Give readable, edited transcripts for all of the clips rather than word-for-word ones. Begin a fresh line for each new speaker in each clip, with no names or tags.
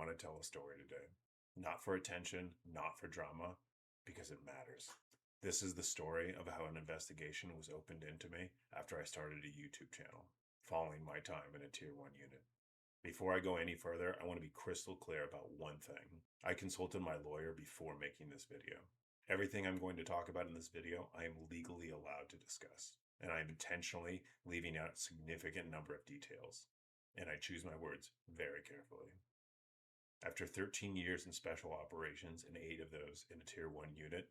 want to tell a story today. Not for attention, not for drama, because it matters. This is the story of how an investigation was opened into me after I started a YouTube channel, following my time in a Tier 1 unit. Before I go any further, I want to be crystal clear about one thing. I consulted my lawyer before making this video. Everything I'm going to talk about in this video, I am legally allowed to discuss, and I am intentionally leaving out a significant number of details, and I choose my words very carefully. After 13 years in special operations and 8 of those in a Tier 1 unit,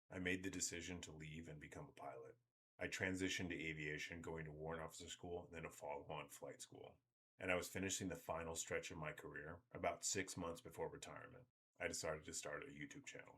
I made the decision to leave and become a pilot. I transitioned to aviation, going to warrant officer school and then a follow-on flight school. And I was finishing the final stretch of my career about 6 months before retirement. I decided to start a YouTube channel.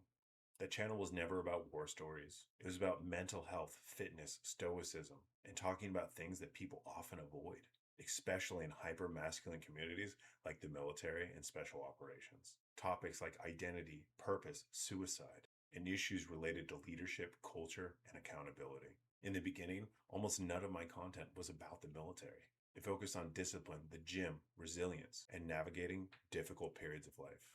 That channel was never about war stories. It was about mental health, fitness, stoicism, and talking about things that people often avoid, especially in hyper-masculine communities like the military and special operations. Topics like identity, purpose, suicide, and issues related to leadership, culture, and accountability. In the beginning, almost none of my content was about the military. It focused on discipline, the gym, resilience, and navigating difficult periods of life.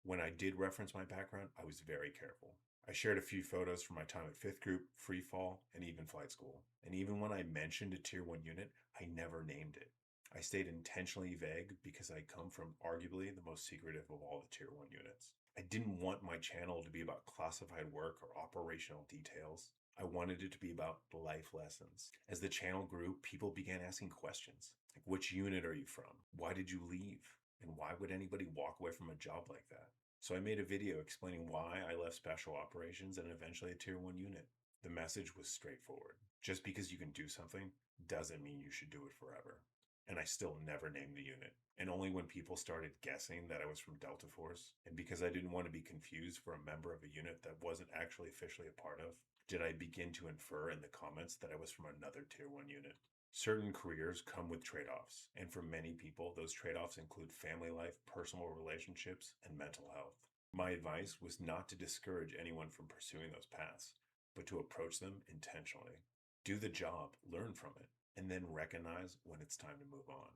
When I did reference my background, I was very careful. I shared a few photos from my time at 5th Group, Free Fall, and even flight school. And even when I mentioned a Tier 1 unit, I never named it. I stayed intentionally vague because I come from arguably the most secretive of all the Tier 1 units. I didn't want my channel to be about classified work or operational details. I wanted it to be about life lessons. As the channel grew, people began asking questions like, which unit are you from? Why did you leave? And why would anybody walk away from a job like that? So I made a video explaining why I left special operations and eventually a Tier 1 unit. The message was straightforward. Just because you can do something doesn't mean you should do it forever. And I still never named the unit. And only when people started guessing that I was from Delta Force, and because I didn't want to be confused for a member of a unit that wasn't actually officially a part of, did I begin to infer in the comments that I was from another Tier 1 unit. Certain careers come with trade-offs, and for many people, those trade-offs include family life, personal relationships, and mental health. My advice was not to discourage anyone from pursuing those paths, but to approach them intentionally. Do the job, learn from it, and then recognize when it's time to move on.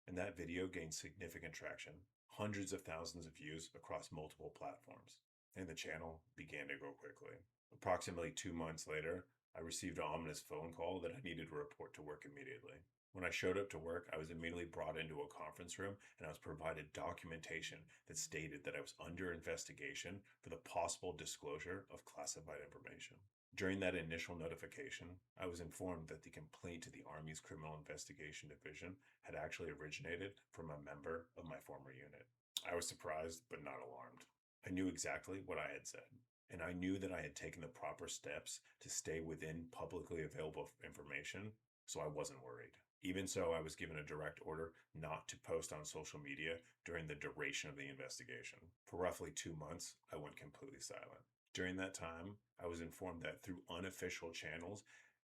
And that video gained significant traction, hundreds of thousands of views across multiple platforms, and the channel began to grow quickly. Approximately 2 months later, I received an ominous phone call that I needed to report to work immediately. When I showed up to work, I was immediately brought into a conference room and I was provided documentation that stated that I was under investigation for the possible disclosure of classified information. During that initial notification, I was informed that the complaint to the Army's Criminal Investigation Division had actually originated from a member of my former unit. I was surprised, but not alarmed. I knew exactly what I had said, and I knew that I had taken the proper steps to stay within publicly available information, so I wasn't worried. Even so, I was given a direct order not to post on social media during the duration of the investigation. For roughly 2 months, I went completely silent. During that time, I was informed that through unofficial channels,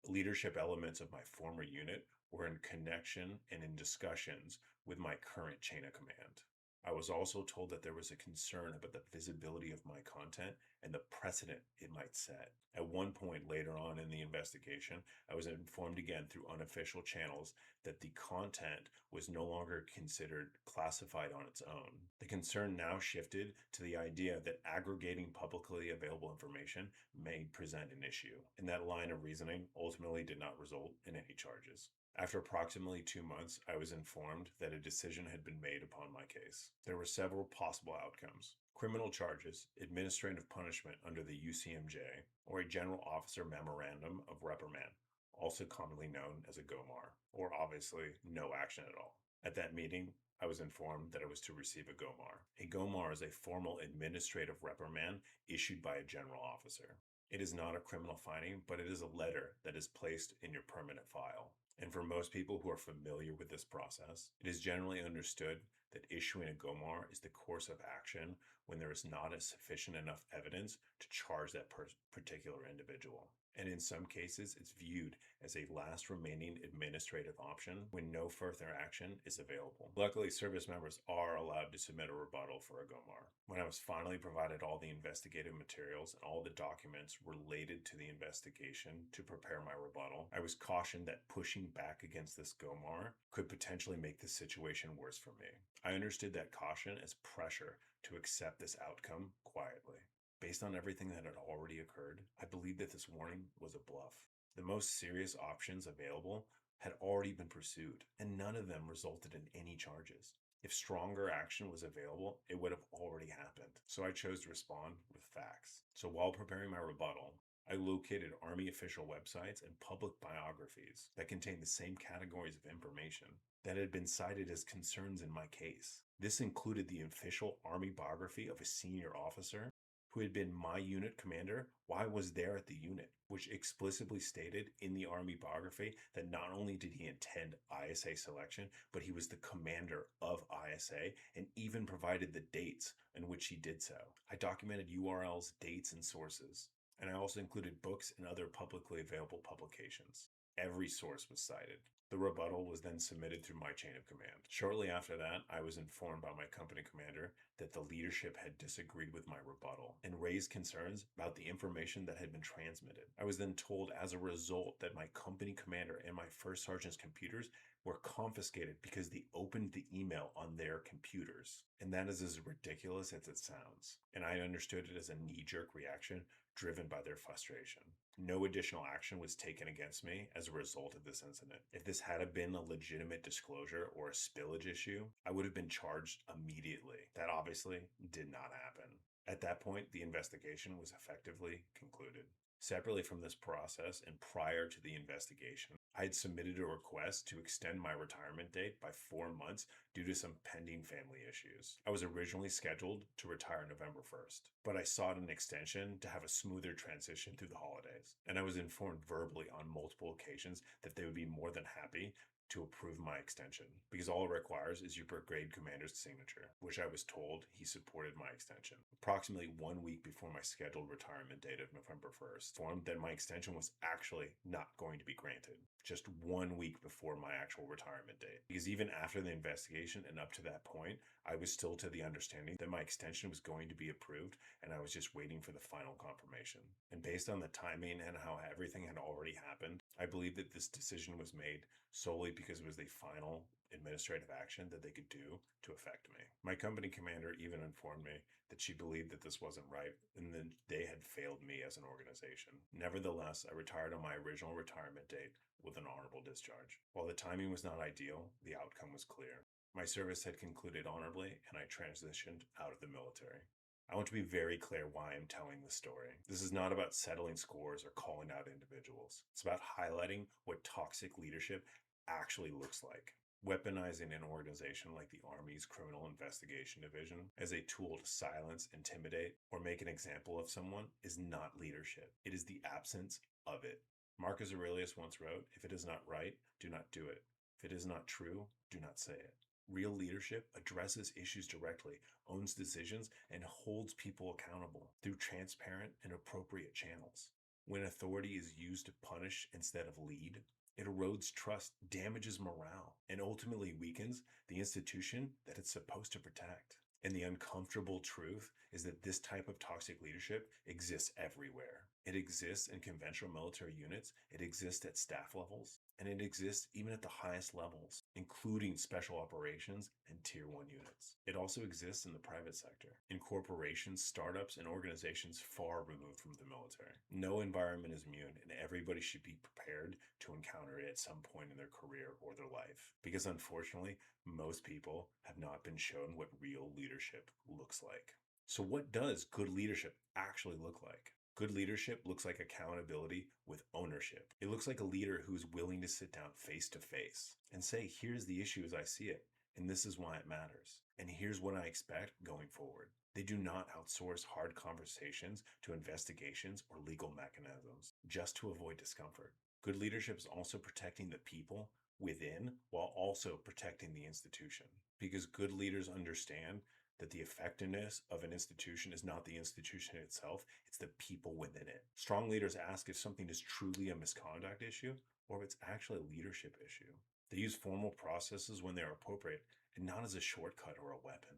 leadership elements of my former unit were in connection and in discussions with my current chain of command. I was also told that there was a concern about the visibility of my content and the precedent it might set. At one point later on in the investigation, I was informed again through unofficial channels that the content was no longer considered classified on its own. The concern now shifted to the idea that aggregating publicly available information may present an issue, and that line of reasoning ultimately did not result in any charges. After approximately 2 months, I was informed that a decision had been made upon my case. There were several possible outcomes: criminal charges, administrative punishment under the UCMJ, or a General Officer Memorandum of Reprimand, also commonly known as a GOMAR, or obviously no action at all. At that meeting, I was informed that I was to receive a GOMAR. A GOMAR is a formal administrative reprimand issued by a general officer. It is not a criminal finding, but it is a letter that is placed in your permanent file. And for most people who are familiar with this process, it is generally understood that issuing a GOMAR is the course of action when there is not a sufficient enough evidence to charge that particular individual. And in some cases, it's viewed as a last remaining administrative option when no further action is available. Luckily, service members are allowed to submit a rebuttal for a GOMAR. When I was finally provided all the investigative materials and all the documents related to the investigation to prepare my rebuttal, I was cautioned that pushing back against this GOMAR could potentially make the situation worse for me. I understood that caution as pressure to accept this outcome quietly. Based on everything that had already occurred, I believed that this warning was a bluff. The most serious options available had already been pursued, and none of them resulted in any charges. If stronger action was available, it would have already happened. So I chose to respond with facts. So while preparing my rebuttal, I located Army official websites and public biographies that contained the same categories of information that had been cited as concerns in my case. This included the official Army biography of a senior officer who had been my unit commander while I was there at the unit, which explicitly stated in the Army biography that not only did he attend ISA selection, but he was the commander of ISA and even provided the dates in which he did so. I documented URLs, dates, and sources, and I also included books and other publicly available publications. Every source was cited. The rebuttal was then submitted through my chain of command. Shortly after that, I was informed by my company commander that the leadership had disagreed with my rebuttal and raised concerns about the information that had been transmitted. I was then told as a result that my company commander and my first sergeant's computers were confiscated because they opened the email on their computers. And that is as ridiculous as it sounds. And I understood it as a knee-jerk reaction driven by their frustration. No additional action was taken against me as a result of this incident. If this had been a legitimate disclosure or a spillage issue, I would have been charged immediately. That obviously did not happen. At that point, the investigation was effectively concluded. Separately from this process and prior to the investigation, I had submitted a request to extend my retirement date by 4 months due to some pending family issues. I was originally scheduled to retire November 1st, but I sought an extension to have a smoother transition through the holidays. And I was informed verbally on multiple occasions that they would be more than happy to approve my extension, because all it requires is your brigade commander's signature, which I was told he supported my extension. Approximately 1 week before my scheduled retirement date of November 1st, informed that my extension was actually not going to be granted, just 1 week before my actual retirement date. Because even after the investigation and up to that point, I was still to the understanding that my extension was going to be approved, and I was just waiting for the final confirmation. And based on the timing and how everything had already happened, I believe that this decision was made solely because it was the final administrative action that they could do to affect me. My company commander even informed me that she believed that this wasn't right and that they had failed me as an organization. Nevertheless, I retired on my original retirement date with an honorable discharge. While the timing was not ideal, the outcome was clear. My service had concluded honorably, and I transitioned out of the military. I want to be very clear why I'm telling this story. This is not about settling scores or calling out individuals. It's about highlighting what toxic leadership actually looks like. Weaponizing an organization like the Army's Criminal Investigation Division as a tool to silence, intimidate, or make an example of someone is not leadership. It is the absence of it. Marcus Aurelius once wrote, "If it is not right, do not do it. If it is not true, do not say it." Real leadership addresses issues directly, owns decisions, and holds people accountable through transparent and appropriate channels. When authority is used to punish instead of lead, it erodes trust, damages morale, and ultimately weakens the institution that it's supposed to protect. And the uncomfortable truth is that this type of toxic leadership exists everywhere. It exists in conventional military units, it exists at staff levels, and it exists even at the highest levels, including special operations and Tier 1 units. It also exists in the private sector, in corporations, startups, and organizations far removed from the military. No environment is immune, and everybody should be prepared to encounter it at some point in their career or their life. Because unfortunately, most people have not been shown what real leadership looks like. So what does good leadership actually look like? Good leadership looks like accountability with ownership. It looks like a leader who's willing to sit down face to face and say, here's the issue as I see it, and this is why it matters, and here's what I expect going forward. They do not outsource hard conversations to investigations or legal mechanisms just to avoid discomfort. Good leadership is also protecting the people within while also protecting the institution, because good leaders understand that the effectiveness of an institution is not the institution itself, it's the people within it. Strong leaders ask if something is truly a misconduct issue or if it's actually a leadership issue. They use formal processes when they are appropriate and not as a shortcut or a weapon.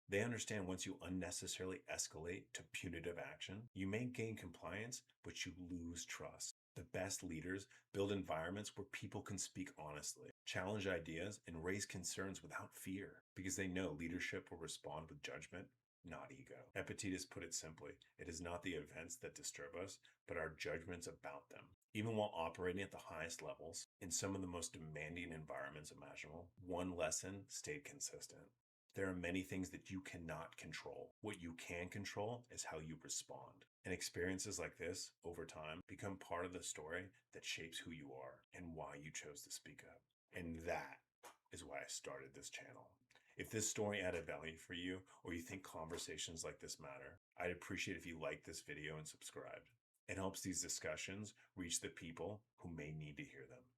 They understand once you unnecessarily escalate to punitive action, you may gain compliance, but you lose trust. The best leaders build environments where people can speak honestly, challenge ideas, and raise concerns without fear because they know leadership will respond with judgment, not ego. Epictetus put it simply, it is not the events that disturb us, but our judgments about them. Even while operating at the highest levels, in some of the most demanding environments imaginable, one lesson stayed consistent. There are many things that you cannot control. What you can control is how you respond. And experiences like this, over time, become part of the story that shapes who you are and why you chose to speak up. And that is why I started this channel. If this story added value for you, or you think conversations like this matter, I'd appreciate if you liked this video and subscribed. It helps these discussions reach the people who may need to hear them.